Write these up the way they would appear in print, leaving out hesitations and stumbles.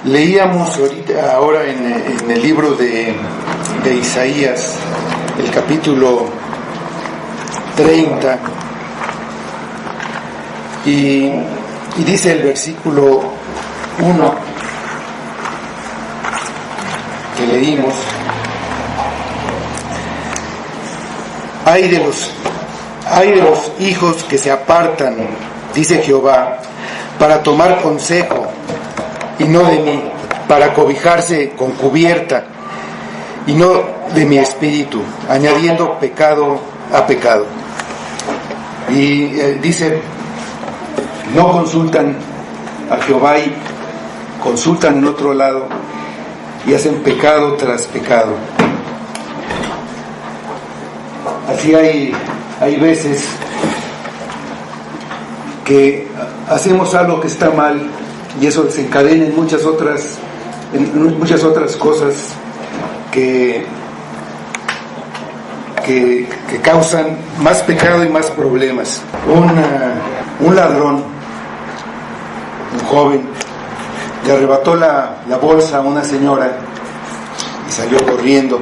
Leíamos ahora en el libro de Isaías, el capítulo 30, y dice el versículo 1 que leímos: Ay de los hijos que se apartan, dice Jehová, para tomar consejo, y no de mí, para cobijarse con cubierta, y no de mi espíritu, añadiendo pecado a pecado. Y dice, no consultan a Jehová y consultan en otro lado, y hacen pecado tras pecado. Así hay veces que hacemos algo que está mal, y eso desencadena en muchas otras cosas que causan más pecado y más problemas. Un ladrón, un joven, le arrebató la bolsa a una señora y salió corriendo.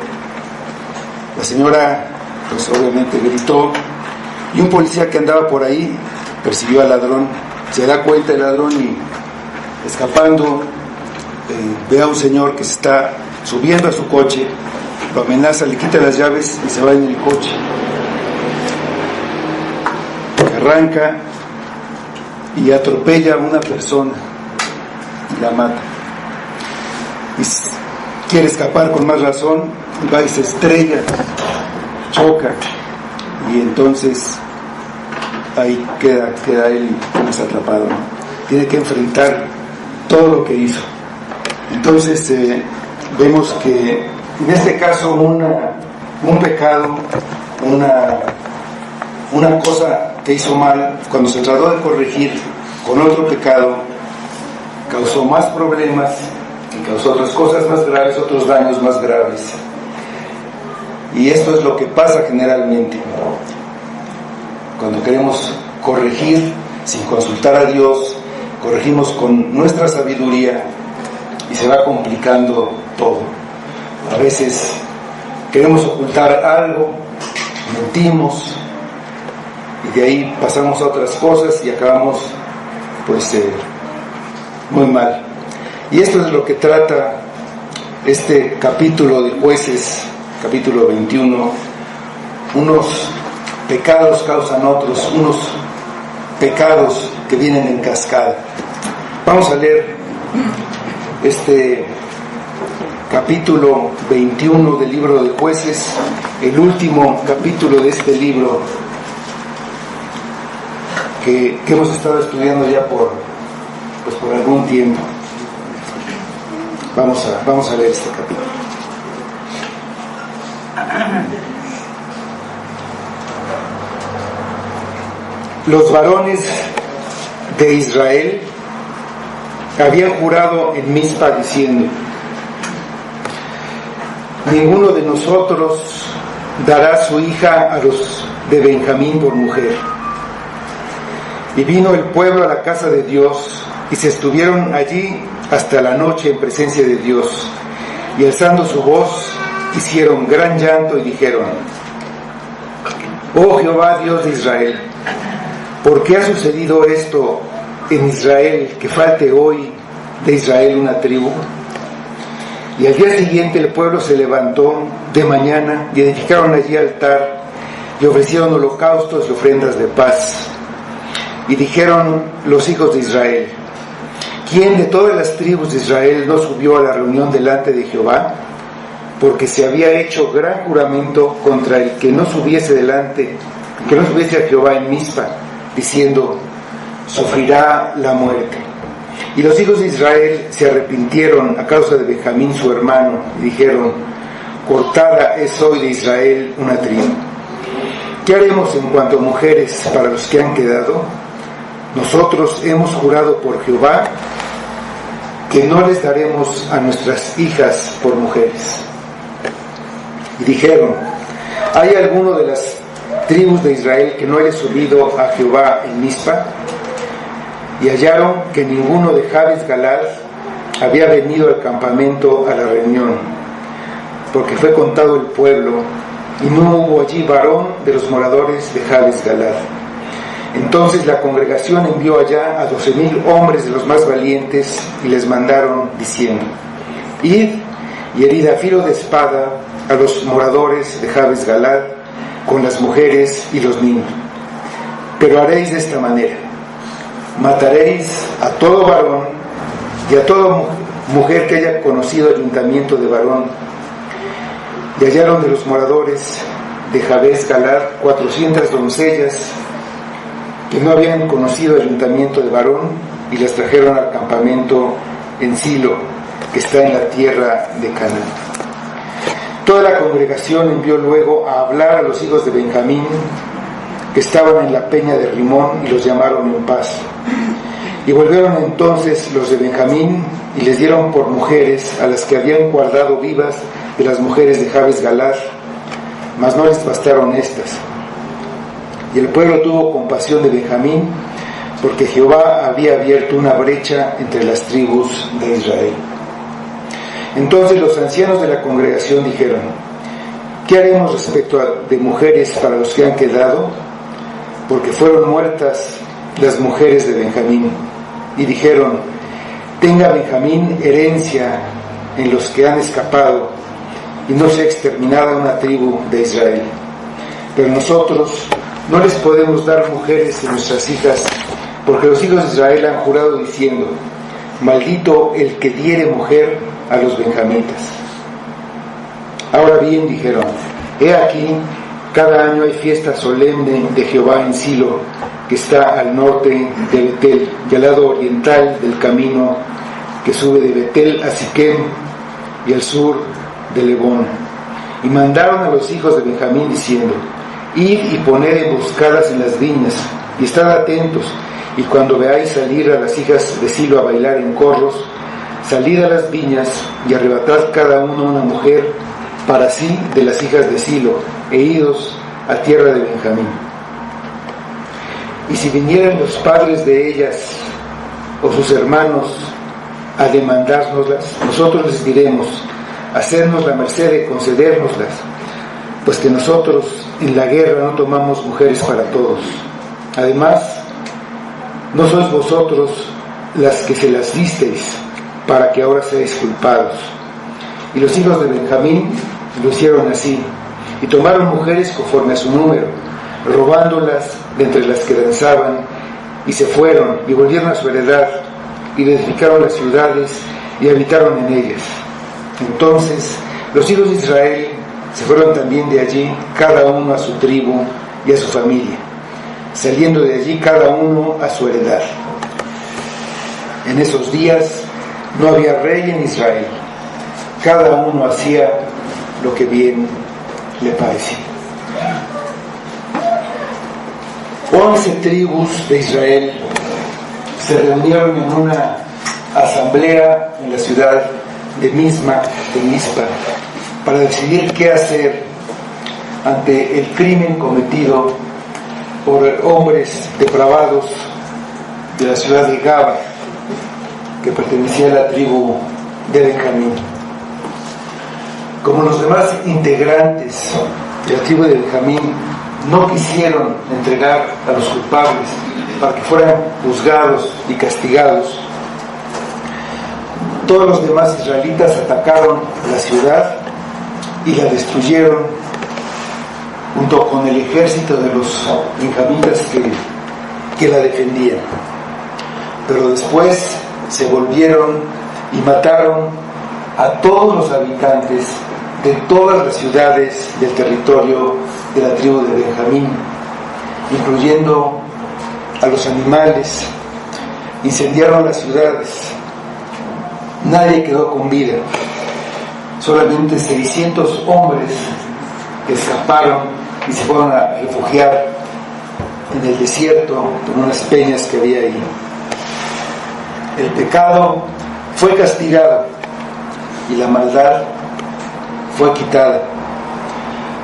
La señora pues obviamente gritó, y un policía que andaba por ahí persiguió al ladrón. Se da cuenta el ladrón y, escapando, ve a un señor que se está subiendo a su coche, lo amenaza, le quita las llaves y se va en el coche. Arranca y atropella a una persona y la mata. Y quiere escapar con más razón, va y se estrella, choca, y entonces ahí queda él pues atrapado, ¿no? Tiene que enfrentar todo lo que hizo. Entonces vemos que en este caso un pecado, una cosa que hizo mal, cuando se trató de corregir con otro pecado, causó más problemas y causó otras cosas más graves, otros daños más graves. Y esto es lo que pasa generalmente cuando queremos corregir sin consultar a Dios. Corregimos con nuestra sabiduría y se va complicando todo. A veces queremos ocultar algo, mentimos, y de ahí pasamos a otras cosas y acabamos pues muy mal. Y esto es lo que trata este capítulo de Jueces, capítulo 21. Unos pecados causan otros, unos pecados que vienen en cascada. Vamos a leer este capítulo 21 del libro de Jueces, el último capítulo de este libro que hemos estado estudiando ya por algún tiempo. Vamos a leer este capítulo. Los varones de Israel habían jurado en Mizpa diciendo: ninguno de nosotros dará su hija a los de Benjamín por mujer. Y vino el pueblo a la casa de Dios, y se estuvieron allí hasta la noche en presencia de Dios, y alzando su voz hicieron gran llanto y dijeron: oh Jehová, Dios de Israel, ¿por qué ha sucedido esto en Israel, que falte hoy de Israel una tribu? Y al día siguiente el pueblo se levantó de mañana y edificaron allí altar y ofrecieron holocaustos y ofrendas de paz. Y dijeron los hijos de Israel: ¿quién de todas las tribus de Israel no subió a la reunión delante de Jehová? Porque se había hecho gran juramento contra el que no subiese a Jehová en Mizpa, diciendo: sufrirá la muerte. Y los hijos de Israel se arrepintieron a causa de Benjamín su hermano, y dijeron: cortada es hoy de Israel una tribu. ¿Qué haremos en cuanto a mujeres para los que han quedado? Nosotros hemos jurado por Jehová que no les daremos a nuestras hijas por mujeres. Y dijeron: ¿hay alguno de las tribus de Israel que no haya subido a Jehová en Mizpa? Y hallaron que ninguno de Jabes Galad había venido al campamento a la reunión, porque fue contado el pueblo, y no hubo allí varón de los moradores de Jabes Galad. Entonces la congregación envió allá a 12,000 hombres de los más valientes, y les mandaron, diciendo: Id y herid a filo de espada a los moradores de Jabes Galad, con las mujeres y los niños. Pero haréis de esta manera: mataréis a todo varón y a toda mujer que haya conocido ayuntamiento de varón. Y hallaron de los moradores de Jabes Galad 400 doncellas que no habían conocido ayuntamiento de varón, y las trajeron al campamento en Silo, que está en la tierra de Canaán. Toda la congregación envió luego a hablar a los hijos de Benjamín, que estaban en la peña de Rimón, y los llamaron en paz. Y volvieron entonces los de Benjamín, y les dieron por mujeres a las que habían guardado vivas de las mujeres de Jabes Galad, mas no les bastaron estas. Y el pueblo tuvo compasión de Benjamín, porque Jehová había abierto una brecha entre las tribus de Israel. Entonces los ancianos de la congregación dijeron: ¿qué haremos respecto de mujeres para los que han quedado? Porque fueron muertas las mujeres de Benjamín. Y dijeron: tenga Benjamín herencia en los que han escapado, y no sea exterminada una tribu de Israel. Pero nosotros no les podemos dar mujeres a nuestras hijas, porque los hijos de Israel han jurado diciendo: maldito el que diere mujer a los benjamitas. Ahora bien, dijeron: he aquí, cada año hay fiesta solemne de Jehová en Silo, que está al norte de Betel, y al lado oriental del camino que sube de Betel a Siquem, y al sur de Lebón. Y mandaron a los hijos de Benjamín diciendo: id y poned emboscadas en las viñas, y estad atentos, y cuando veáis salir a las hijas de Silo a bailar en corros, salid a las viñas y arrebatad cada uno una mujer para sí de las hijas de Silo, e idos a tierra de Benjamín. Y si vinieran los padres de ellas o sus hermanos a demandárnoslas, nosotros les diremos: hacernos la merced de concedérnoslas, pues que nosotros en la guerra no tomamos mujeres para todos. Además, no sois vosotros las que se las disteis, para que ahora seáis culpados. Y los hijos de Benjamín lo hicieron así, y tomaron mujeres conforme a su número, robándolas de entre las que danzaban, y se fueron, y volvieron a su heredad, y edificaron las ciudades, y habitaron en ellas. Entonces los hijos de Israel se fueron también de allí, cada uno a su tribu y a su familia, saliendo de allí cada uno a su heredad. En esos días no había rey en Israel, cada uno hacía lo que bien le parecía. 11 tribus de Israel se reunieron en una asamblea en la ciudad de Mizpa, para decidir qué hacer ante el crimen cometido por hombres depravados de la ciudad de Gaba, que pertenecía a la tribu de Benjamín. Como los demás integrantes de la tribu de Benjamín no quisieron entregar a los culpables para que fueran juzgados y castigados, todos los demás israelitas atacaron la ciudad y la destruyeron junto con el ejército de los benjamitas que la defendían. Pero después se volvieron y mataron a todos los habitantes de todas las ciudades del territorio de la tribu de Benjamín, incluyendo a los animales. Incendiaron las ciudades. Nadie quedó con vida. Solamente 600 hombres escaparon y se fueron a refugiar en el desierto, en unas peñas que había ahí. El pecado fue castigado y la maldad fue quitada,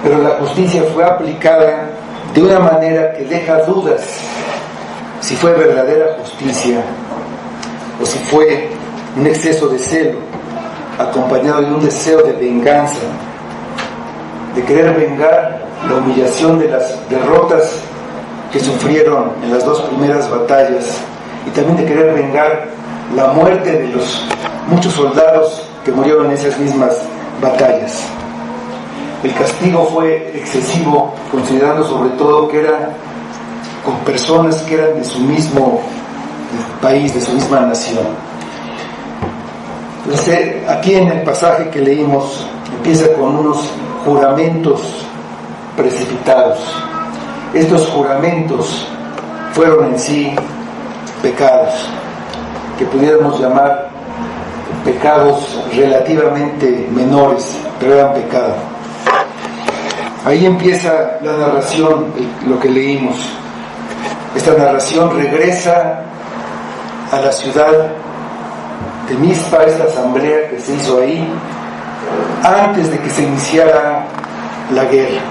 pero la justicia fue aplicada de una manera que deja dudas si fue verdadera justicia o si fue un exceso de celo, acompañado de un deseo de venganza, de querer vengar la humillación de las derrotas que sufrieron en las dos primeras batallas, y también de querer vengar la muerte de los muchos soldados que murieron en esas mismas batallas. El castigo fue excesivo, considerando sobre todo que era con personas que eran de su mismo país, de su misma nación. Entonces, aquí en el pasaje que leímos empieza con unos juramentos precipitados. Estos juramentos fueron en sí pecados, que pudiéramos llamar pecados relativamente menores, pero eran pecados. Ahí empieza la narración, lo que leímos. Esta narración regresa a la ciudad de Mizpa, esta asamblea que se hizo ahí, antes de que se iniciara la guerra.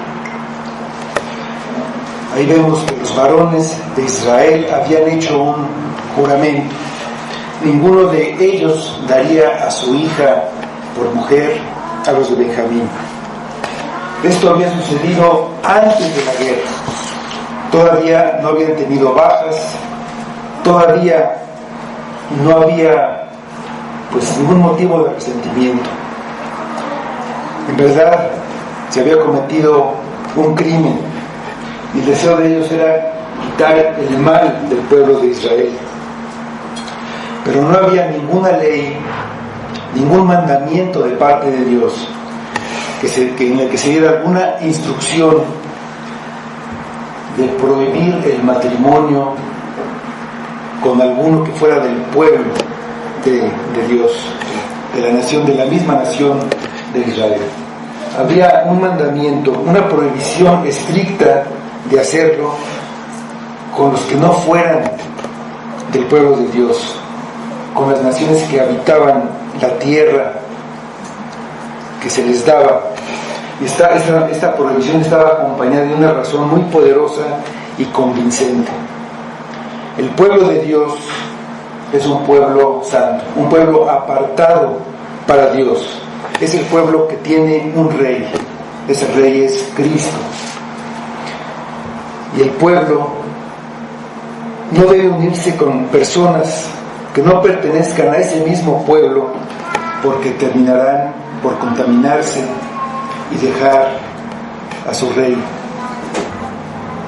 Ahí vemos que los varones de Israel habían hecho un juramento. Ninguno de ellos daría a su hija por mujer a los de Benjamín. Esto había sucedido antes de la guerra. Todavía no habían tenido bajas, todavía no había ningún motivo de resentimiento. En verdad se había cometido un crimen y el deseo de ellos era quitar el mal del pueblo de Israel. Pero no había ninguna ley, ningún mandamiento de parte de Dios en el que se diera alguna instrucción de prohibir el matrimonio con alguno que fuera del pueblo de Dios, de la nación, de la misma nación de Israel. Había un mandamiento, una prohibición estricta de hacerlo con los que no fueran del pueblo de Dios, con las naciones que habitaban la tierra que se les daba. Y esta prohibición estaba acompañada de una razón muy poderosa y convincente. El pueblo de Dios es un pueblo santo, un pueblo apartado para Dios. Es el pueblo que tiene un rey. Ese rey es Cristo. Y el pueblo no debe unirse con personas que no pertenezcan a ese mismo pueblo, porque terminarán por contaminarse y dejar a su rey,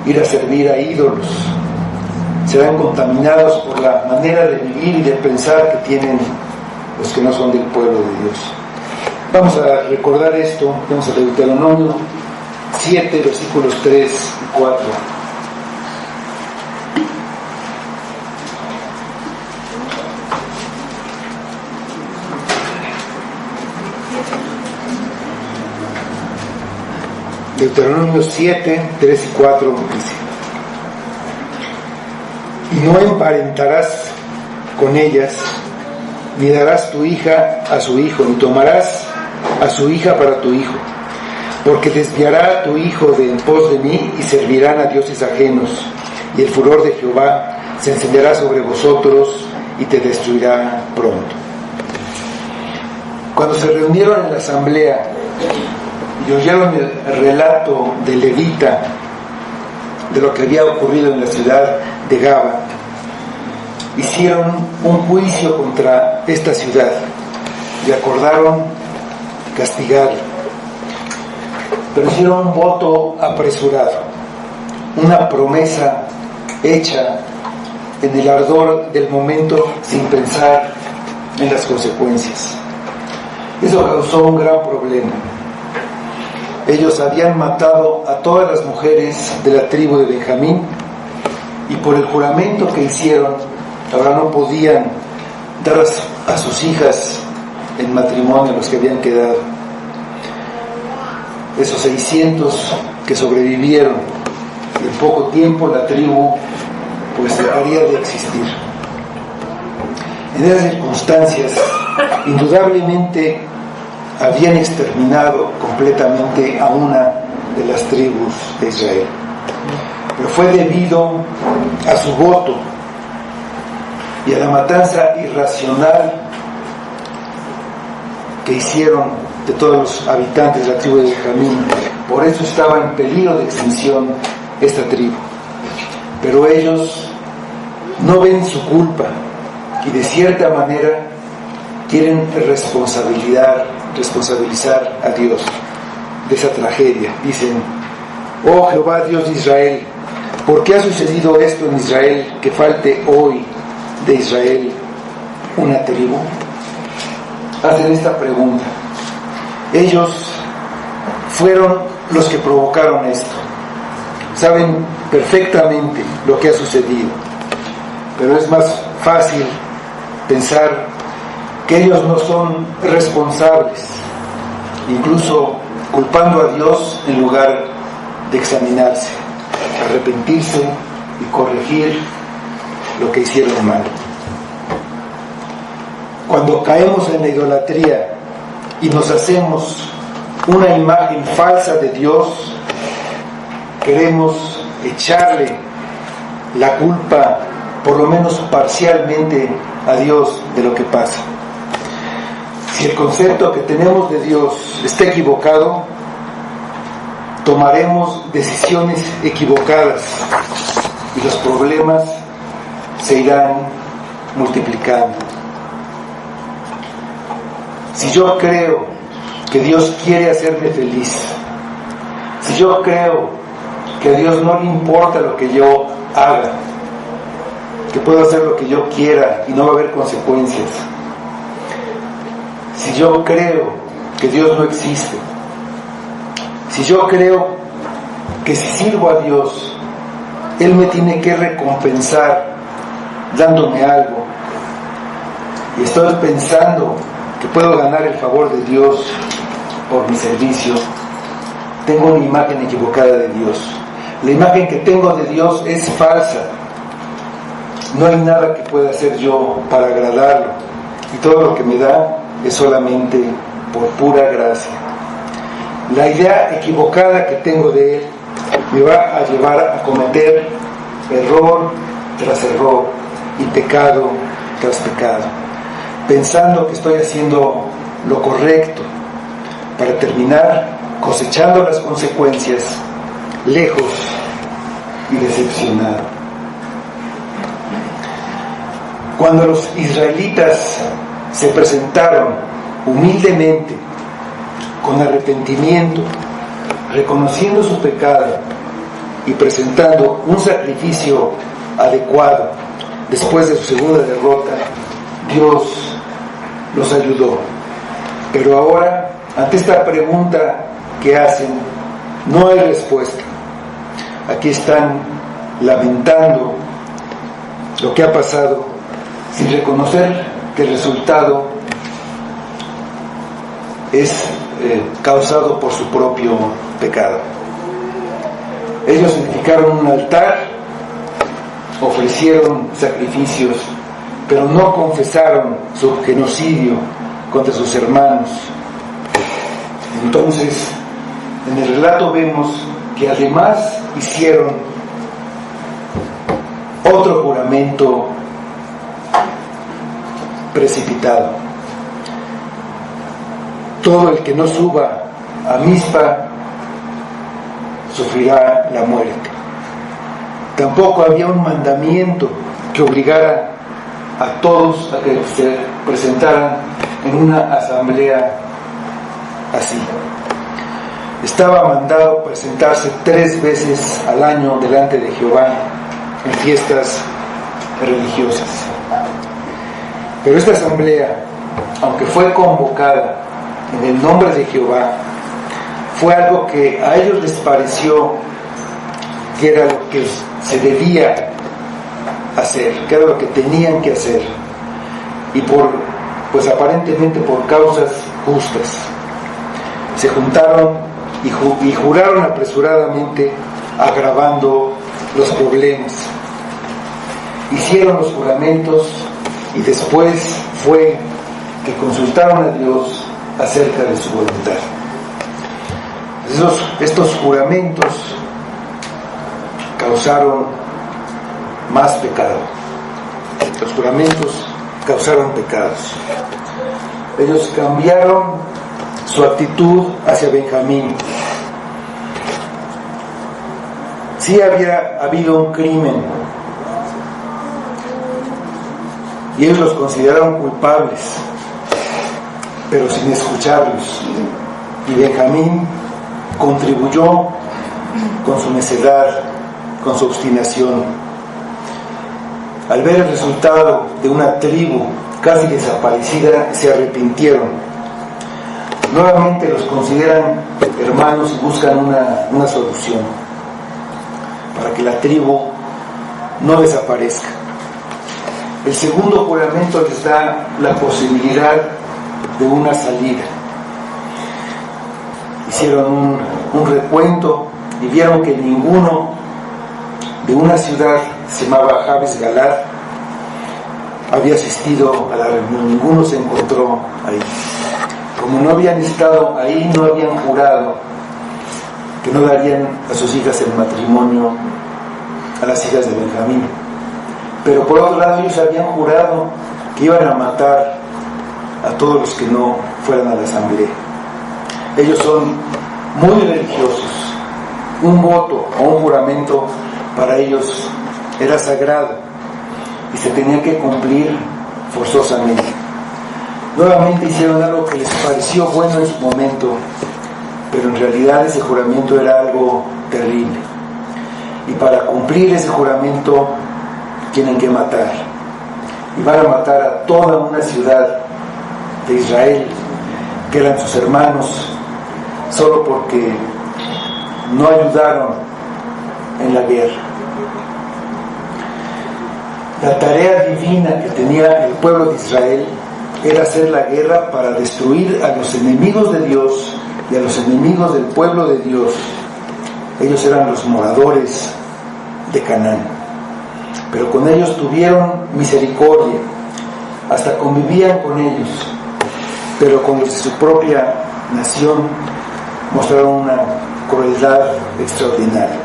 ir a servir a ídolos. Serán contaminados por la manera de vivir y de pensar que tienen los que no son del pueblo de Dios. Vamos a recordar esto. Vamos a Deuteronomio 7, versículos 3 y 4. Deuteronomio 7, 3 y 4 dice: y no emparentarás con ellas, ni darás tu hija a su hijo, ni tomarás a su hija para tu hijo, porque desviará a tu hijo de en pos de mí, y servirán a dioses ajenos, y el furor de Jehová se encenderá sobre vosotros, y te destruirá pronto. Cuando se reunieron en la asamblea y oyeron el relato de Levita de lo que había ocurrido en la ciudad de Gaba, hicieron un juicio contra esta ciudad y acordaron castigarla, pero hicieron un voto apresurado, una promesa hecha en el ardor del momento sin pensar en las consecuencias. Eso causó un gran problema. Ellos habían matado a todas las mujeres de la tribu de Benjamín, y por el juramento que hicieron, ahora no podían dar a sus hijas en matrimonio a los que habían quedado. Esos 600 que sobrevivieron, en poco tiempo la tribu dejaría de existir. En esas circunstancias, indudablemente habían exterminado completamente a una de las tribus de Israel. Pero fue debido a su voto y a la matanza irracional que hicieron de todos los habitantes de la tribu de Benjamín. Por eso estaba en peligro de extinción esta tribu. Pero ellos no ven su culpa y de cierta manera quieren responsabilizar a Dios de esa tragedia. Dicen: oh Jehová, Dios de Israel, ¿por qué ha sucedido esto en Israel, que falte hoy de Israel una tribu? Hacen esta pregunta. Ellos fueron los que provocaron esto. Saben perfectamente lo que ha sucedido. Pero es más fácil pensar que ellos no son responsables, incluso culpando a Dios en lugar de examinarse, arrepentirse y corregir lo que hicieron mal. Cuando caemos en la idolatría y nos hacemos una imagen falsa de Dios, queremos echarle la culpa, por lo menos parcialmente, a Dios de lo que pasa. Si el concepto que tenemos de Dios está equivocado, tomaremos decisiones equivocadas y los problemas se irán multiplicando. Si yo creo que Dios quiere hacerme feliz, si yo creo que a Dios no le importa lo que yo haga, que puedo hacer lo que yo quiera y no va a haber consecuencias, si yo creo que Dios no existe, si yo creo que si sirvo a Dios, Él me tiene que recompensar dándome algo, y estoy pensando que puedo ganar el favor de Dios por mi servicio, tengo una imagen equivocada de Dios. La imagen que tengo de Dios es falsa. No hay nada que pueda hacer yo para agradarlo, y todo lo que me da es solamente por pura gracia. La idea equivocada que tengo de Él me va a llevar a cometer error tras error y pecado tras pecado, pensando que estoy haciendo lo correcto, para terminar cosechando las consecuencias lejos y decepcionado. Cuando los israelitas se presentaron humildemente, con arrepentimiento, reconociendo su pecado y presentando un sacrificio adecuado después de su segunda derrota, Dios los ayudó. Pero ahora, ante esta pregunta que hacen, no hay respuesta. Aquí están lamentando lo que ha pasado, sin reconocer que el resultado es causado por su propio pecado. Ellos edificaron un altar, ofrecieron sacrificios, pero no confesaron su genocidio contra sus hermanos. Entonces, en el relato vemos que además hicieron otro juramento precipitado. Todo el que no suba a Mizpa sufrirá la muerte. Tampoco había un mandamiento que obligara a todos a que se presentaran en una asamblea así. Estaba mandado presentarse 3 veces al año delante de Jehová en fiestas religiosas. Pero esta asamblea, aunque fue convocada en el nombre de Jehová, fue algo que a ellos les pareció que era lo que se debía hacer, que era lo que tenían que hacer, y pues aparentemente por causas justas. Se juntaron y juraron apresuradamente, agravando los problemas. Hicieron los juramentos y después fue que consultaron a Dios acerca de su voluntad. Estos juramentos causaron más pecado. Los juramentos causaron pecados. ellos cambiaron su actitud hacia Benjamín. Sí había habido un crimen y ellos los consideraron culpables, pero sin escucharlos. Y Benjamín contribuyó con su necedad, con su obstinación. Al ver el resultado de una tribu casi desaparecida, se arrepintieron. Nuevamente los consideran hermanos y buscan una solución para que la tribu no desaparezca. El segundo juramento les da la posibilidad de una salida. Hicieron un recuento y vieron que ninguno de una ciudad, se llamaba Jabes Galad, había asistido a la reunión. Ninguno se encontró ahí. Como no habían estado ahí, no habían jurado que no darían a sus hijas en matrimonio a las hijas de Benjamín. Pero por otro lado, ellos habían jurado que iban a matar a todos los que no fueran a la asamblea. Ellos son muy religiosos. Un voto o un juramento para ellos era sagrado y se tenía que cumplir forzosamente. Nuevamente hicieron algo que les pareció bueno en su momento, pero en realidad ese juramento era algo terrible. Y para cumplir ese juramento tienen que matar. Y van a matar a toda una ciudad de Israel, que eran sus hermanos, solo porque no ayudaron en la guerra. La tarea divina que tenía el pueblo de Israel era hacer la guerra para destruir a los enemigos de Dios y a los enemigos del pueblo de Dios. Ellos eran los moradores de Canaán, pero con ellos tuvieron misericordia, hasta convivían con ellos, pero con los de su propia nación mostraron una crueldad extraordinaria.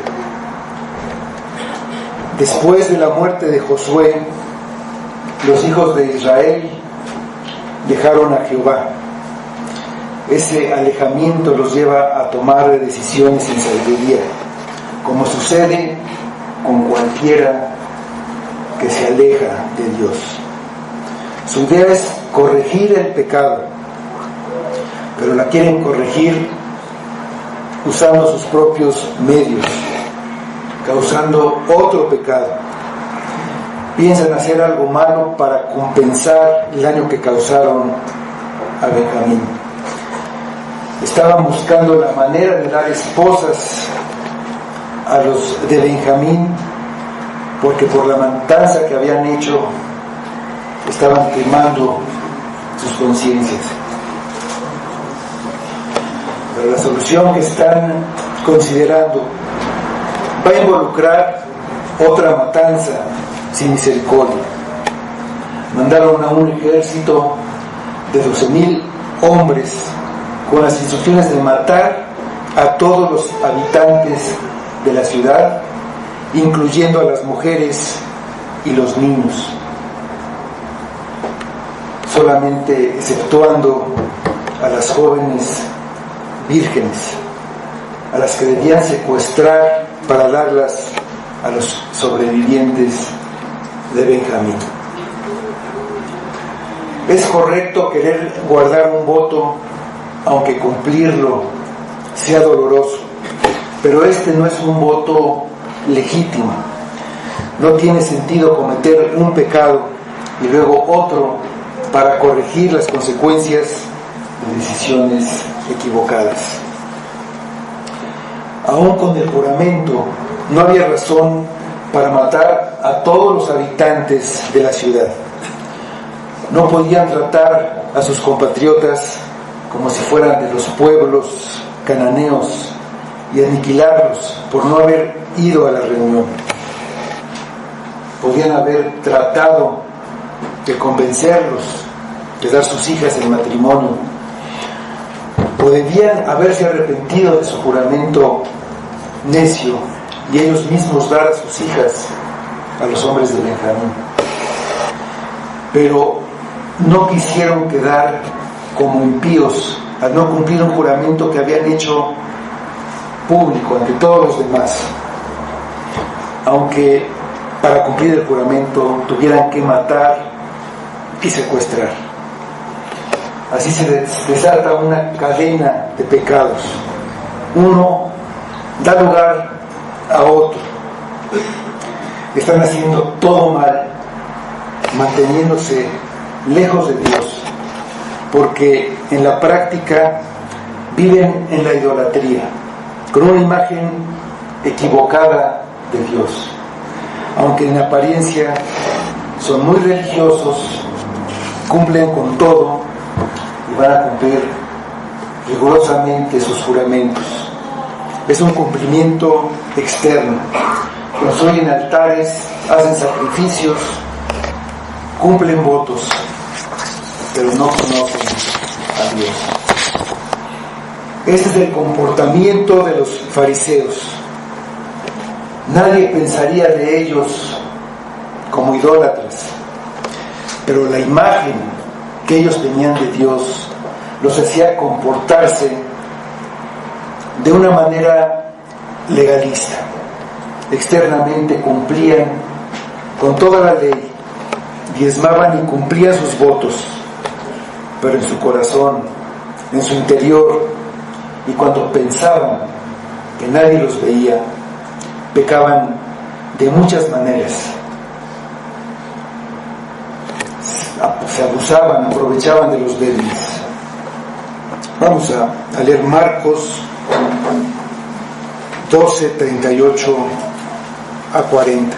Después de la muerte de Josué, los hijos de Israel dejaron a Jehová. Ese alejamiento los lleva a tomar decisiones sin sabiduría, como sucede con cualquiera que se aleja de Dios. Su idea es corregir el pecado, pero la quieren corregir usando sus propios medios, causando otro pecado. Piensan hacer algo malo para compensar el daño que causaron a Benjamín. Estaban buscando la manera de dar esposas a los de Benjamín, porque por la matanza que habían hecho estaban quemando sus conciencias. Pero la solución que están considerando va a involucrar otra matanza sin misericordia. Mandaron a un ejército de 12,000 hombres con las instrucciones de matar a todos los habitantes de la ciudad, incluyendo a las mujeres y los niños, solamente exceptuando a las jóvenes vírgenes, a las que debían secuestrar para darlas a los sobrevivientes de Benjamín. Es correcto querer guardar un voto, aunque cumplirlo sea doloroso, pero este no es un voto legítimo. No tiene sentido cometer un pecado y luego otro para corregir las consecuencias de decisiones equivocadas. Aún con el juramento, no había razón para matar a todos los habitantes de la ciudad. No podían tratar a sus compatriotas como si fueran de los pueblos cananeos y aniquilarlos por no haber ido a la reunión. Podían haber tratado de convencerlos de dar sus hijas en matrimonio, o debían haberse arrepentido de su juramento necio y ellos mismos dar a sus hijas a los hombres de Benjamín. Pero no quisieron quedar como impíos al no cumplir un juramento que habían hecho público ante todos los demás, aunque para cumplir el juramento tuvieran que matar y secuestrar. Así se desata una cadena de pecados. Uno da lugar a otro. Están haciendo todo mal, manteniéndose lejos de Dios, porque en la práctica viven en la idolatría, con una imagen equivocada de Dios. Aunque en apariencia son muy religiosos, cumplen con todo y van a cumplir rigurosamente sus juramentos. Es un cumplimiento externo. Construyen altares, hacen sacrificios, cumplen votos, pero no conocen a Dios. Este es el comportamiento de los fariseos. Nadie pensaría de ellos como idólatras, pero la imagen que ellos tenían de Dios los hacía comportarse de una manera legalista. Externamente cumplían con toda la ley, diezmaban y cumplían sus votos, pero en su corazón, en su interior, y cuando pensaban que nadie los veía, pecaban de muchas maneras. Se abusaban, aprovechaban de los débiles. Vamos a leer Marcos 12, 38 a 40.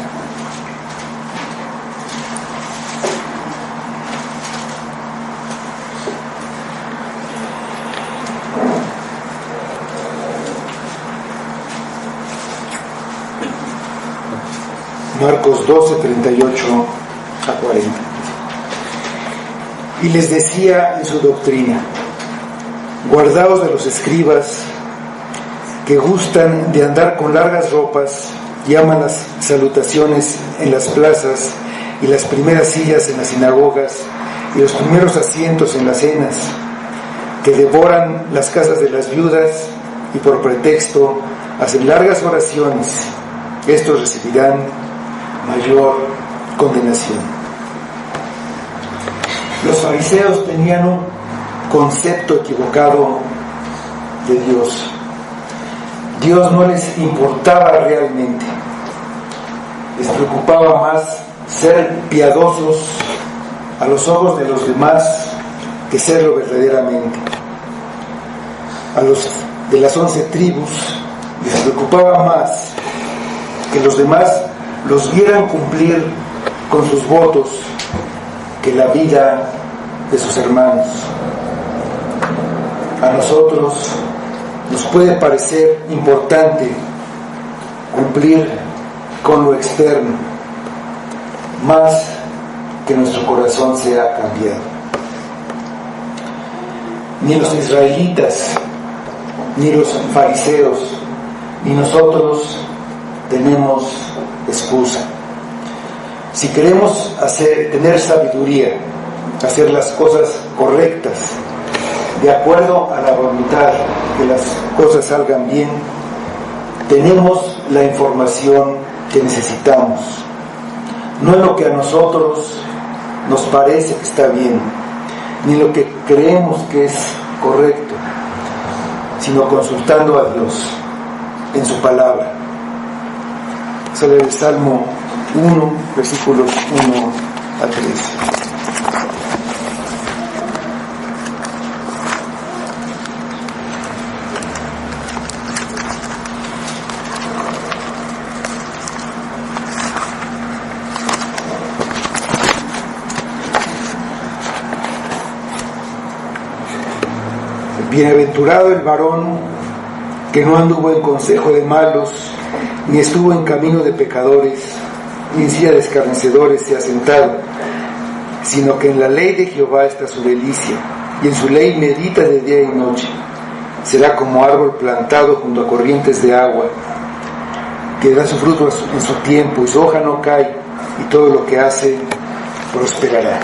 Marcos 12, 38 a 40. Y les decía en su doctrina: guardaos de los escribas que gustan de andar con largas ropas y aman las salutaciones en las plazas y las primeras sillas en las sinagogas y los primeros asientos en las cenas, que devoran las casas de las viudas y por pretexto hacen largas oraciones. Estos recibirán mayor condenación. Los fariseos tenían un concepto equivocado de Dios. Dios no les importaba realmente. Les preocupaba más ser piadosos a los ojos de los demás que serlo verdaderamente. A los de las 11 tribus les preocupaba más que los demás los vieran cumplir con sus votos que la vida de sus hermanos. A nosotros nos puede parecer importante cumplir con lo externo, más que nuestro corazón sea cambiado. Ni los israelitas, ni los fariseos, ni nosotros tenemos excusa. Si queremos tener sabiduría, hacer las cosas correctas, de acuerdo a la voluntad, que las cosas salgan bien, tenemos la información que necesitamos, no en lo que a nosotros nos parece que está bien, ni en lo que creemos que es correcto, sino consultando a Dios en su palabra. Sale el Salmo 1, versículos 1 a 3. Bienaventurado el varón que no anduvo en consejo de malos, ni estuvo en camino de pecadores, ni en silla de escarnecedores se ha sentado, sino que en la ley de Jehová está su delicia, y en su ley medita de día y noche. Será como árbol plantado junto a corrientes de agua, que da su fruto en su tiempo, y su hoja no cae, y todo lo que hace prosperará.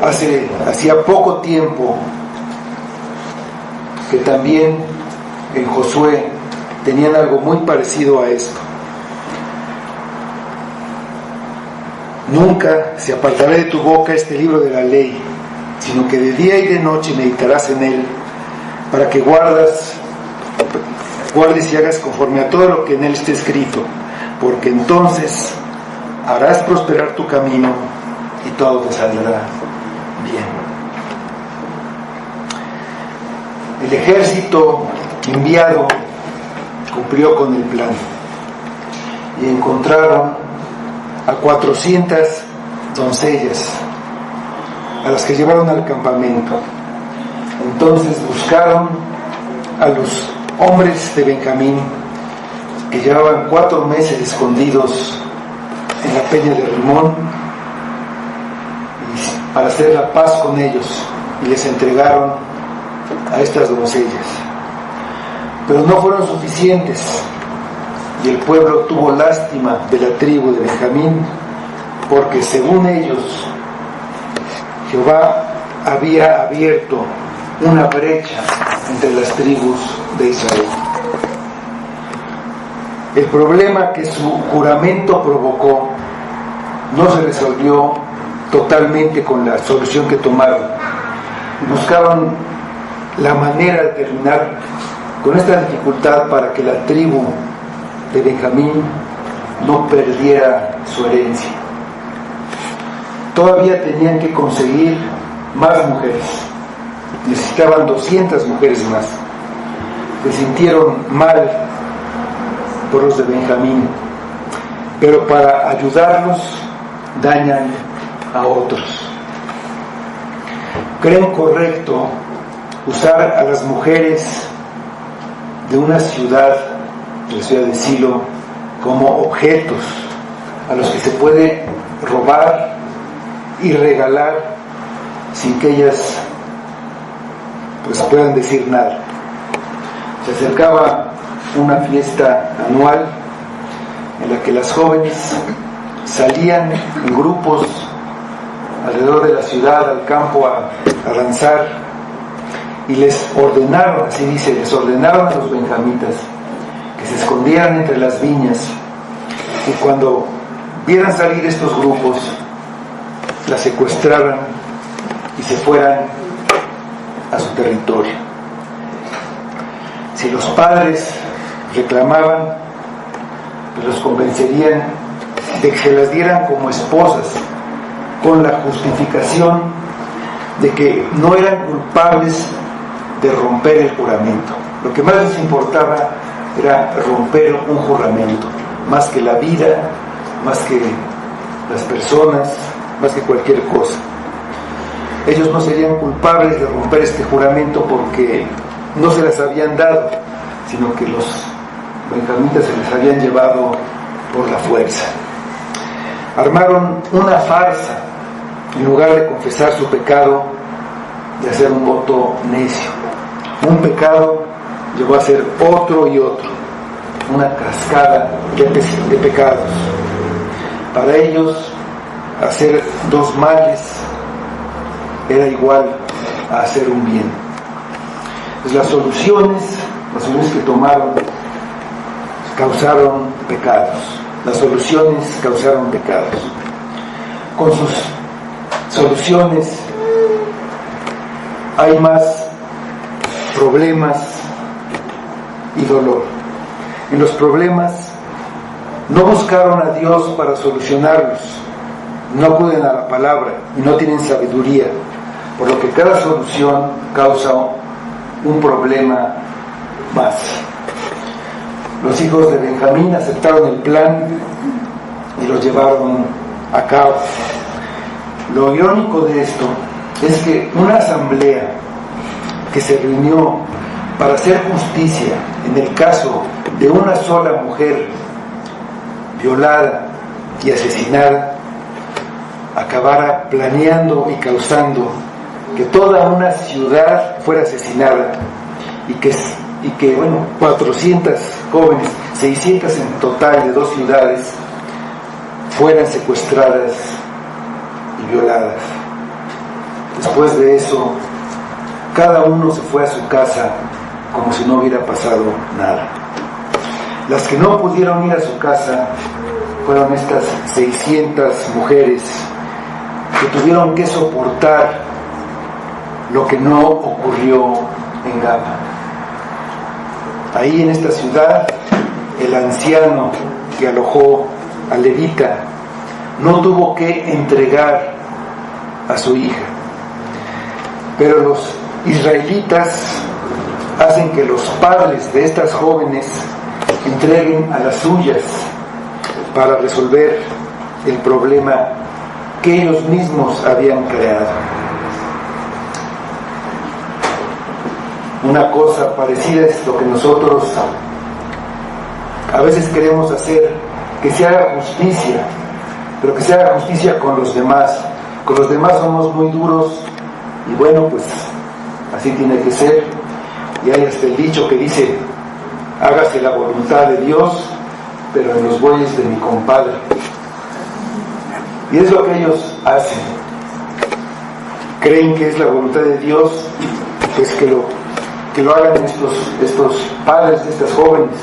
hacía poco tiempo que también en Josué tenían algo muy parecido a esto. Nunca se apartará de tu boca este libro de la ley, sino que de día y de noche meditarás en él, para que guardes y hagas conforme a todo lo que en él esté escrito, porque entonces harás prosperar tu camino y todo te saldrá bien. El ejército enviado cumplió con el plan y encontraron a 400 doncellas a las que llevaron al campamento. Entonces buscaron a los hombres de Benjamín que llevaban 4 meses escondidos en la peña de Rimón para hacer la paz con ellos, y les entregaron a estas doncellas. Pero no fueron suficientes, y el pueblo tuvo lástima de la tribu de Benjamín, porque según ellos Jehová había abierto una brecha entre las tribus de Israel. El problema que su juramento provocó no se resolvió totalmente con la solución que tomaron. Buscaron la manera de terminar con esta dificultad para que la tribu de Benjamín no perdiera su herencia. Todavía tenían que conseguir más mujeres. Necesitaban 200 mujeres más. Se sintieron mal por los de Benjamín, pero para ayudarlos dañan a otros. Creen correcto usar a las mujeres de una ciudad, la ciudad de Silo, como objetos a los que se puede robar y regalar sin que ellas pues puedan decir nada. Se acercaba una fiesta anual en la que las jóvenes salían en grupos alrededor de la ciudad, al campo, a danzar, y les ordenaron, así dice, les ordenaron a los benjamitas que se escondieran entre las viñas, y cuando vieran salir estos grupos, las secuestraran y se fueran a su territorio. Si los padres reclamaban, pues los convencerían de que se las dieran como esposas, con la justificación de que no eran culpables de romper el juramento. Lo que más les importaba era romper un juramento, más que la vida, más que las personas, más que cualquier cosa. Ellos no serían culpables de romper este juramento porque no se las habían dado, sino que los benjamitas se les habían llevado por la fuerza. Armaron una farsa en lugar de confesar su pecado, de hacer un voto necio. Un pecado llevó a ser otro y otro, una cascada de pecados. Para ellos, hacer 2 males era igual a hacer un bien. Pues las soluciones que tomaron causaron pecados. Las soluciones causaron pecados. Con sus soluciones hay más problemas y dolor. En los problemas no buscaron a Dios para solucionarlos, no acuden a la palabra y no tienen sabiduría, por lo que cada solución causa un problema más. Los hijos de Benjamín aceptaron el plan y lo llevaron a cabo. Lo irónico de esto es que una asamblea que se reunió para hacer justicia en el caso de una sola mujer violada y asesinada, acabara planeando y causando que toda una ciudad fuera asesinada y que 400 jóvenes, 600 en total de 2 ciudades, fueran secuestradas y violadas. Después de eso, cada uno se fue a su casa como si no hubiera pasado nada. Las que no pudieron ir a su casa fueron estas 600 mujeres que tuvieron que soportar lo que no ocurrió en Gaba. Ahí en esta ciudad, el anciano que alojó a Levita no tuvo que entregar a su hija, pero los israelitas hacen que los padres de estas jóvenes entreguen a las suyas para resolver el problema que ellos mismos habían creado. Una cosa parecida es lo que nosotros a veces queremos hacer, que se haga justicia, pero que se haga justicia con los demás. Con los demás somos muy duros y bueno, pues así tiene que ser. Y hay hasta el dicho que dice: hágase la voluntad de Dios, pero en los bueyes de mi compadre. Y es lo que ellos hacen. Creen que es la voluntad de Dios, pues que lo hagan estos padres de estas jóvenes.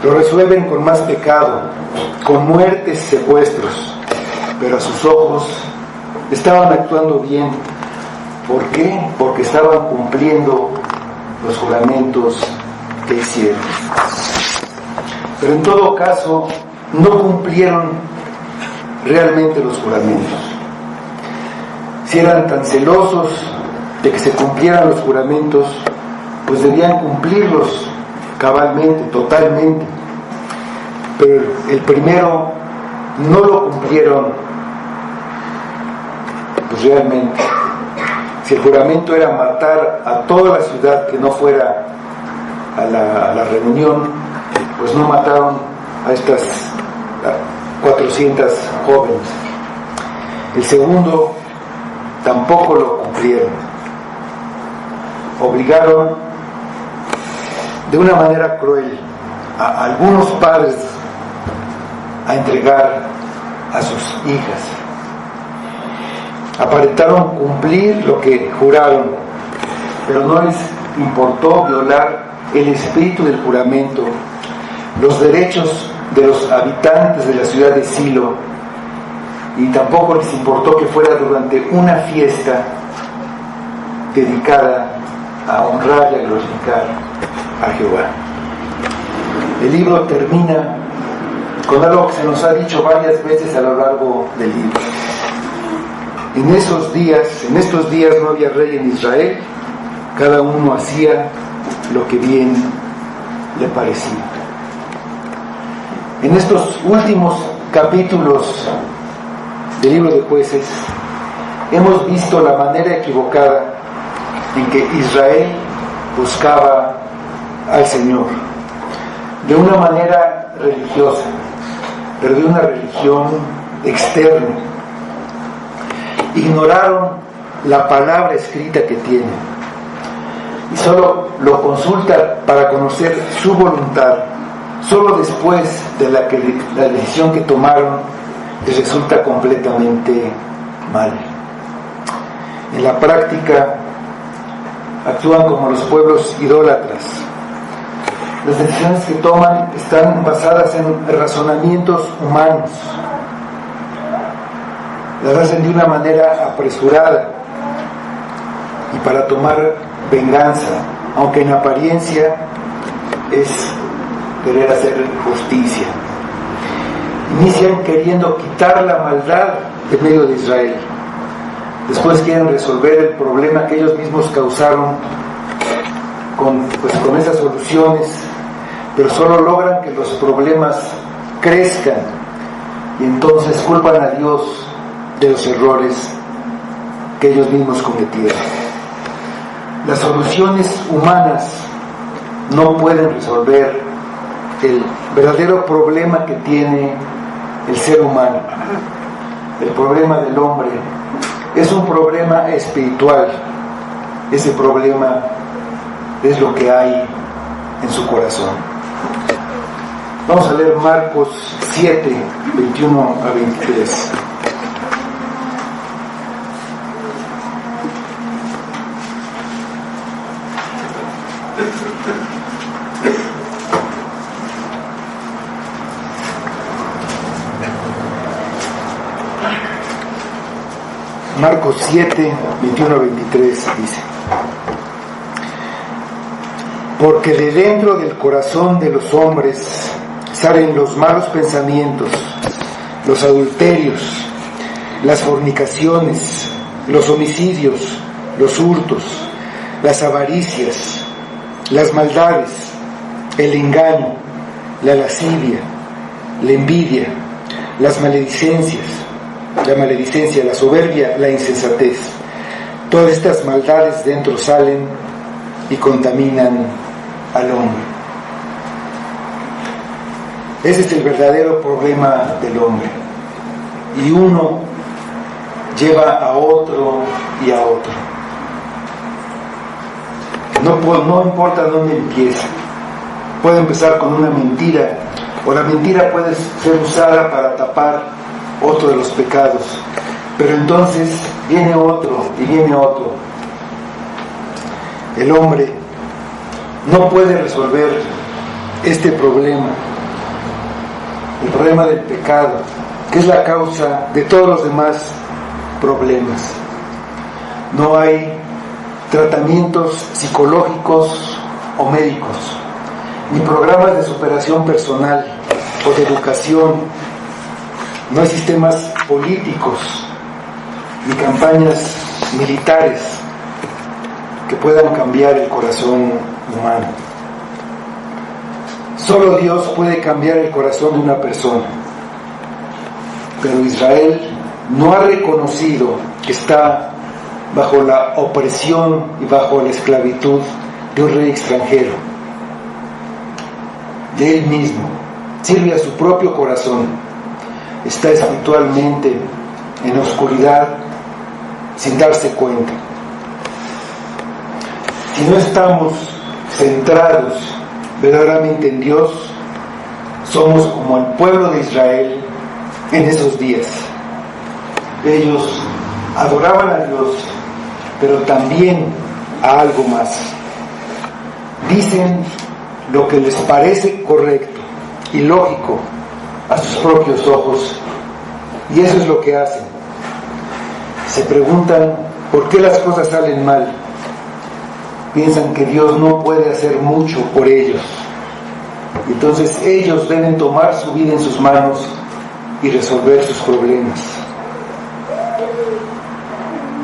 Lo resuelven con más pecado, con muertes y secuestros, pero a sus ojos estaban actuando bien. ¿Por qué? Porque estaban cumpliendo los juramentos que hicieron. Pero en todo caso, no cumplieron realmente los juramentos. Si eran tan celosos de que se cumplieran los juramentos, pues debían cumplirlos cabalmente, totalmente. Pero el primero no lo cumplieron pues realmente. Si el juramento era matar a toda la ciudad que no fuera a la reunión, pues no mataron a estas 400 jóvenes. El segundo tampoco lo cumplieron. Obligaron de una manera cruel a algunos padres a entregar a sus hijas. Aparentaron cumplir lo que juraron, pero no les importó violar el espíritu del juramento, los derechos de los habitantes de la ciudad de Silo, y tampoco les importó que fuera durante una fiesta dedicada a honrar y a glorificar a Jehová. El libro termina con algo que se nos ha dicho varias veces a lo largo del libro. En estos días no había rey en Israel, cada uno hacía lo que bien le parecía. En estos últimos capítulos del libro de Jueces hemos visto la manera equivocada en que Israel buscaba al Señor, de una manera religiosa, pero de una religión externa. Ignoraron la palabra escrita que tienen y solo lo consultan para conocer su voluntad. Solo después de la decisión que tomaron les resulta completamente mal. En la práctica actúan como los pueblos idólatras. Las decisiones que toman están basadas en razonamientos humanos. Las hacen de una manera apresurada y para tomar venganza, aunque en apariencia es querer hacer justicia. Inician queriendo quitar la maldad de medio de Israel. Después quieren resolver el problema que ellos mismos causaron con esas soluciones, pero solo logran que los problemas crezcan y entonces culpan a Dios de los errores que ellos mismos cometieron. Las soluciones humanas no pueden resolver el verdadero problema que tiene el ser humano. El problema del hombre es un problema espiritual. Ese problema es lo que hay en su corazón. Vamos a leer Marcos 7, 21 a 23. Marcos 7, 21 a 23 dice: porque de dentro del corazón de los hombres salen los malos pensamientos, los adulterios, las fornicaciones, los homicidios, los hurtos, las avaricias, las maldades, el engaño, la lascivia, la envidia, las maledicencias, la soberbia, la insensatez. Todas estas maldades dentro salen y contaminan al hombre. Ese es el verdadero problema del hombre. Y uno lleva a otro y a otro. No importa dónde empieza. Puede empezar con una mentira, o la mentira puede ser usada para tapar otro de los pecados. Pero entonces viene otro y viene otro. El hombre no puede resolver este problema, el problema del pecado, que es la causa de todos los demás problemas. No hay tratamientos psicológicos o médicos, ni programas de superación personal o de educación. No hay sistemas políticos ni campañas militares que puedan cambiar el corazón humano. Solo Dios puede cambiar el corazón de una persona. Pero Israel no ha reconocido que está bajo la opresión y bajo la esclavitud de un rey extranjero, de él mismo. Sirve a su propio corazón. Está espiritualmente en oscuridad sin darse cuenta. Si no estamos centrados verdaderamente en Dios, somos como el pueblo de Israel en esos días. Ellos adoraban a Dios, pero también a algo más. Dicen lo que les parece correcto y lógico a sus propios ojos, y eso es lo que hacen. Se preguntan por qué las cosas salen mal. Piensan que Dios no puede hacer mucho por ellos. Entonces ellos deben tomar su vida en sus manos y resolver sus problemas.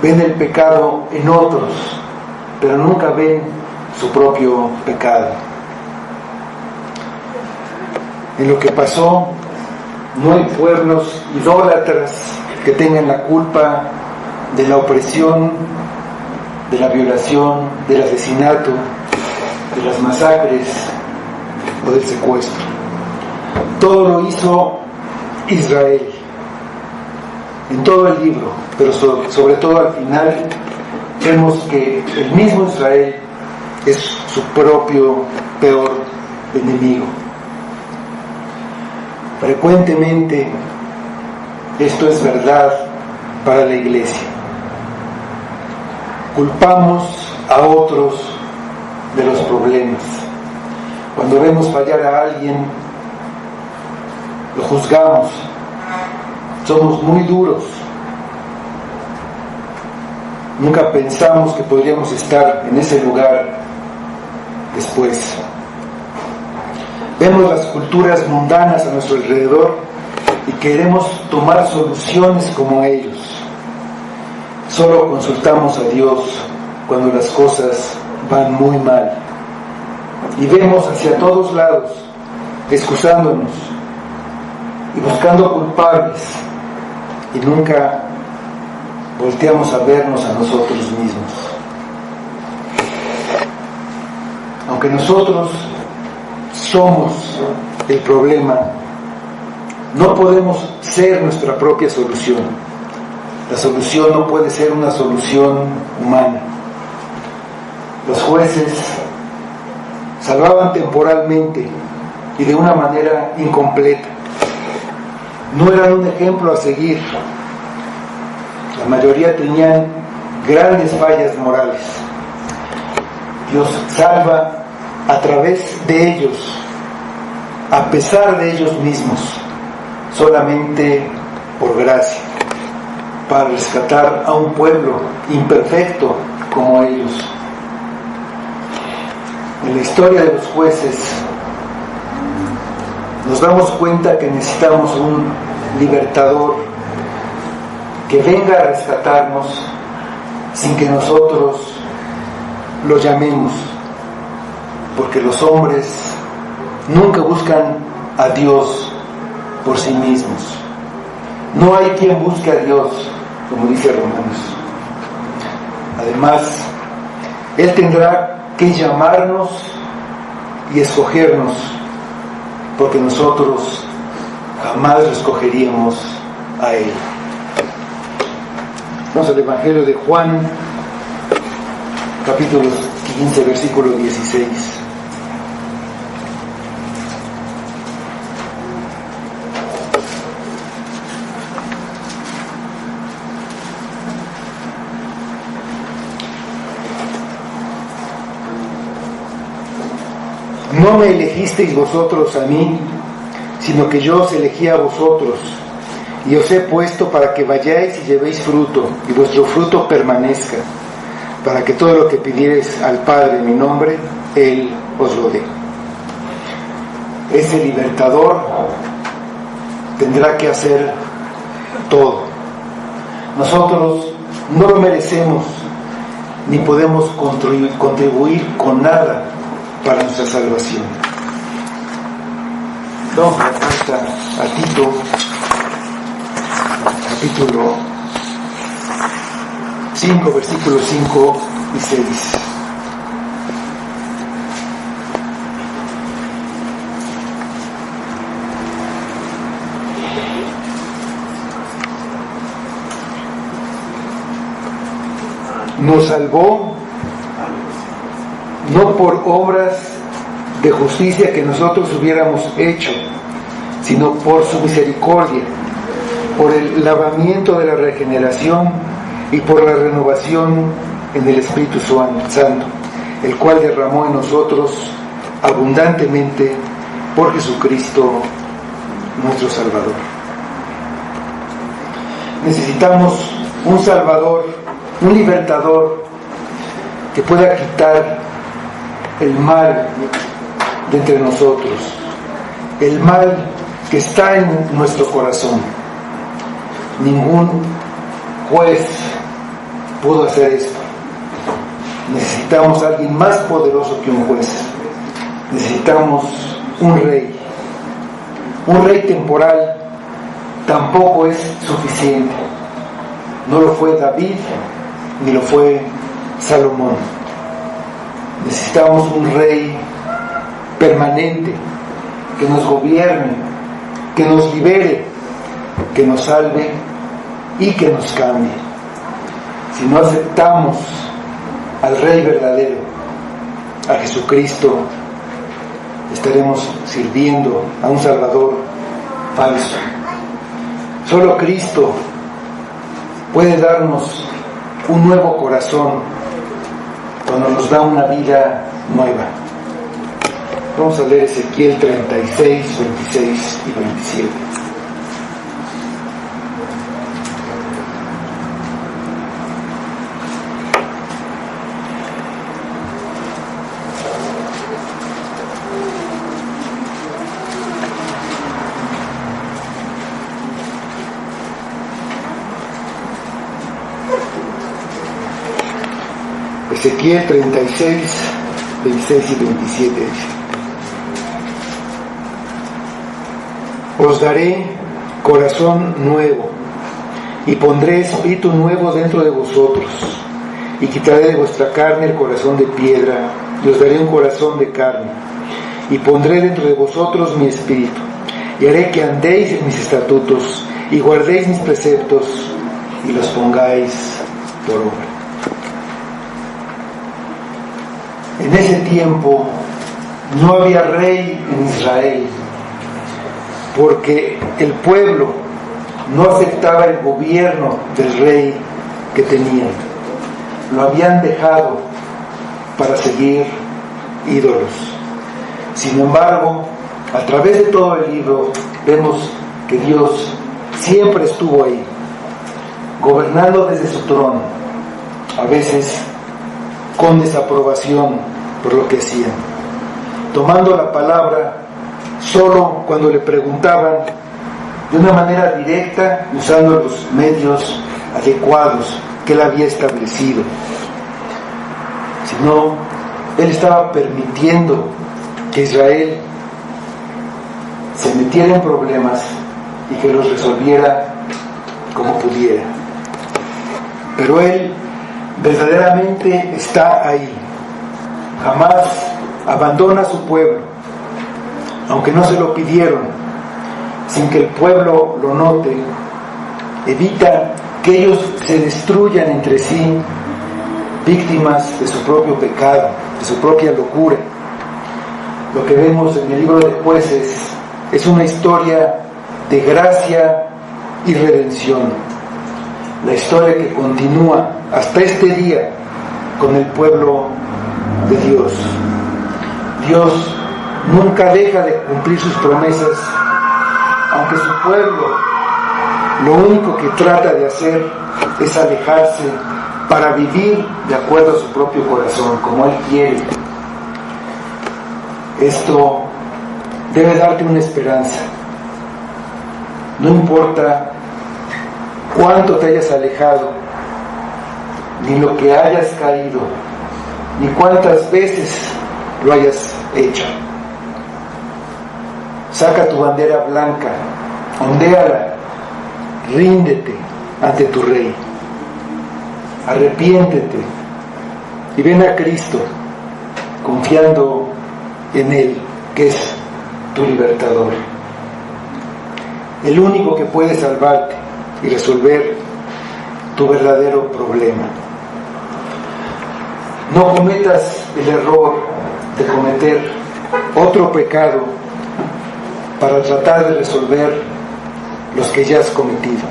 Ven el pecado en otros, pero nunca ven su propio pecado. En lo que pasó, no hay pueblos idólatras que tengan la culpa de la opresión, de la violación, del asesinato, de las masacres o del secuestro. Todo lo hizo Israel, en todo el libro, pero sobre todo al final vemos que el mismo Israel es su propio peor enemigo. Frecuentemente esto es verdad para la iglesia. Culpamos a otros de los problemas. Cuando vemos fallar a alguien, lo juzgamos. Somos muy duros. Nunca pensamos que podríamos estar en ese lugar después. Vemos las culturas mundanas a nuestro alrededor y queremos tomar soluciones como ellos. Solo consultamos a Dios cuando las cosas van muy mal. Y vemos hacia todos lados, excusándonos y buscando culpables. Y nunca volteamos a vernos a nosotros mismos. Aunque nosotros somos el problema, no podemos ser nuestra propia solución. La solución no puede ser una solución humana. Los jueces salvaban temporalmente y de una manera incompleta. No eran un ejemplo a seguir. La mayoría tenían grandes fallas morales. Dios salva a través de ellos, a pesar de ellos mismos, solamente por gracia, para rescatar a un pueblo imperfecto como ellos. En la historia de los jueces nos damos cuenta que necesitamos un libertador que venga a rescatarnos sin que nosotros lo llamemos, porque los hombres nunca buscan a Dios por sí mismos. No hay quien busque a Dios, como dice Romanos. Además, Él tendrá que llamarnos y escogernos, porque nosotros jamás lo escogeríamos a Él. Vamos al Evangelio de Juan, capítulo 15, versículo 16. No me elegisteis vosotros a mí, sino que yo os elegí a vosotros, y os he puesto para que vayáis y llevéis fruto, y vuestro fruto permanezca, para que todo lo que pidiereis al Padre en mi nombre, Él os lo dé. Ese libertador tendrá que hacer todo. Nosotros no lo merecemos, ni podemos contribuir con nada para nuestra salvación. Vamos a la carta a Tito, capítulo 5, versículos 5 y 6. Nos salvó no por obras de justicia que nosotros hubiéramos hecho, sino por su misericordia, por el lavamiento de la regeneración y por la renovación en el Espíritu Santo, el cual derramó en nosotros abundantemente por Jesucristo nuestro Salvador. Necesitamos un Salvador, un libertador que pueda quitar el mal de entre nosotros, el mal que está en nuestro corazón. Ningún juez pudo hacer esto. Necesitamos a alguien más poderoso que un juez. Necesitamos un rey. Un rey temporal tampoco es suficiente. No lo fue David, ni lo fue Salomón. Necesitamos un rey permanente, que nos gobierne, que nos libere, que nos salve y que nos cambie. Si no aceptamos al Rey verdadero, a Jesucristo, estaremos sirviendo a un Salvador falso. Solo Cristo puede darnos un nuevo corazón cuando nos da una vida nueva. Vamos a leer Ezequiel 36, 26 y 27. Ezequiel 36, 26 y 27 dice: Os daré corazón nuevo, y pondré espíritu nuevo dentro de vosotros, y quitaré de vuestra carne el corazón de piedra, y os daré un corazón de carne, y pondré dentro de vosotros mi espíritu, y haré que andéis en mis estatutos, y guardéis mis preceptos, y los pongáis por obra. En ese tiempo no había rey en Israel, porque el pueblo no aceptaba el gobierno del rey que tenían. Lo habían dejado para seguir ídolos. Sin embargo, a través de todo el libro vemos que Dios siempre estuvo ahí, gobernando desde su trono, a veces con desaprobación por lo que hacían, tomando la palabra solo cuando le preguntaban, de una manera directa, usando los medios adecuados que él había establecido. Sino, él estaba permitiendo que Israel se metiera en problemas y que los resolviera como pudiera. Pero él verdaderamente está ahí. Jamás abandona a su pueblo, aunque no se lo pidieron, sin que el pueblo lo note. Evita que ellos se destruyan entre sí, víctimas de su propio pecado, de su propia locura. Lo que vemos en el libro de Jueces es una historia de gracia y redención. La historia que continúa hasta este día con el pueblo de Dios. Dios nunca deja de cumplir sus promesas, aunque su pueblo lo único que trata de hacer es alejarse para vivir de acuerdo a su propio corazón, como Él quiere. Esto debe darte una esperanza. No importa cuánto te hayas alejado, ni lo que hayas caído, ni cuántas veces lo hayas hecho. Saca tu bandera blanca, ondéala, ríndete ante tu Rey, arrepiéntete y ven a Cristo confiando en Él, que es tu libertador, el único que puede salvarte y resolver tu verdadero problema. No cometas el error de cometer otro pecado para tratar de resolver los que ya has cometido.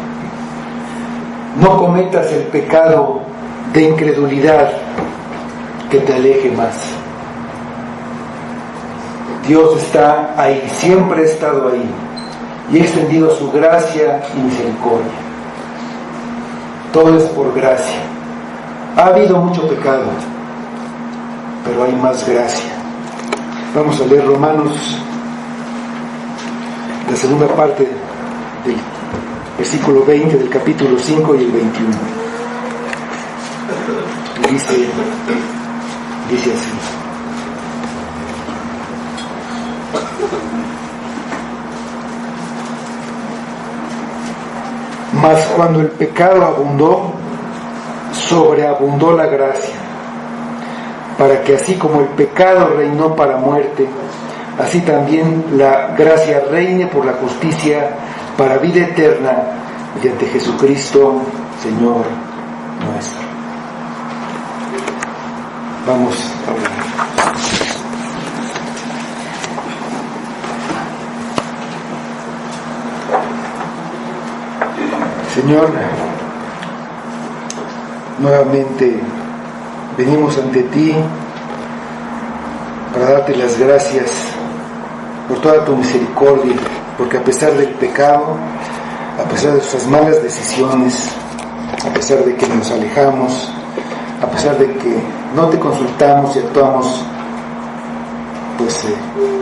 No cometas el pecado de incredulidad que te aleje más. Dios está ahí, siempre ha estado ahí y ha extendido su gracia y misericordia. Todo es por gracia. Ha habido mucho pecado, pero hay más gracia. Vamos a leer Romanos, la segunda parte del versículo 20 del capítulo 5 y el 21. Dice así: mas cuando el pecado abundó, sobreabundó la gracia, para que así como el pecado reinó para muerte, así también la gracia reine por la justicia para vida eterna mediante Jesucristo, Señor nuestro. Vamos a orar. Señor, nuevamente venimos ante ti para darte las gracias por toda tu misericordia, porque a pesar del pecado, a pesar de nuestras malas decisiones, a pesar de que nos alejamos, a pesar de que no te consultamos y actuamos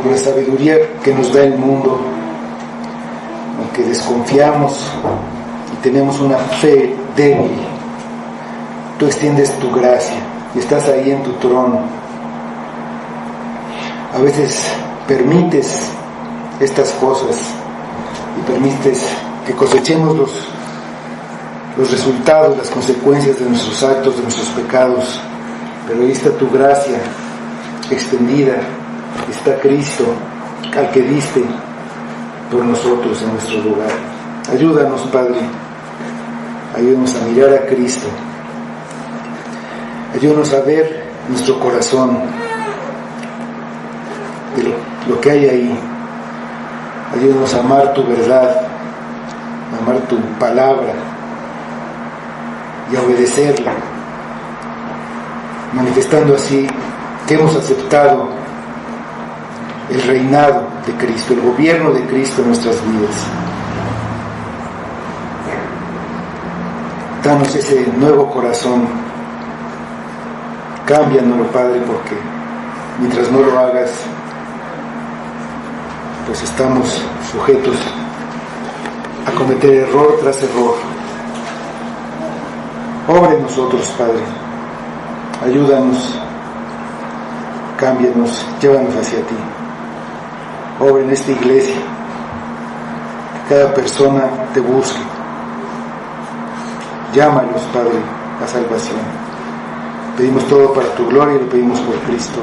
con la sabiduría que nos da el mundo, aunque desconfiamos y tenemos una fe débil, tú extiendes tu gracia y estás ahí en tu trono. A veces permites estas cosas y permites que cosechemos los resultados, las consecuencias de nuestros actos, de nuestros pecados, pero ahí está tu gracia extendida, está Cristo al que diste por nosotros en nuestro lugar. Ayúdanos, Padre, ayúdanos a mirar a Cristo, ayúdanos a ver nuestro corazón de lo que hay ahí. Ayúdanos a amar tu verdad, a amar tu palabra y a obedecerla, manifestando así que hemos aceptado el reinado de Cristo, el gobierno de Cristo en nuestras vidas. danos ese nuevo corazón, cámbianoslo, Padre, porque mientras no lo hagas, pues estamos sujetos a cometer error tras error. Obra en nosotros, Padre, ayúdanos, cámbianos, llévanos hacia ti. Obra en esta iglesia, que cada persona te busque. Llámalos, Padre, a salvación. Pedimos todo para tu gloria y lo pedimos por Cristo.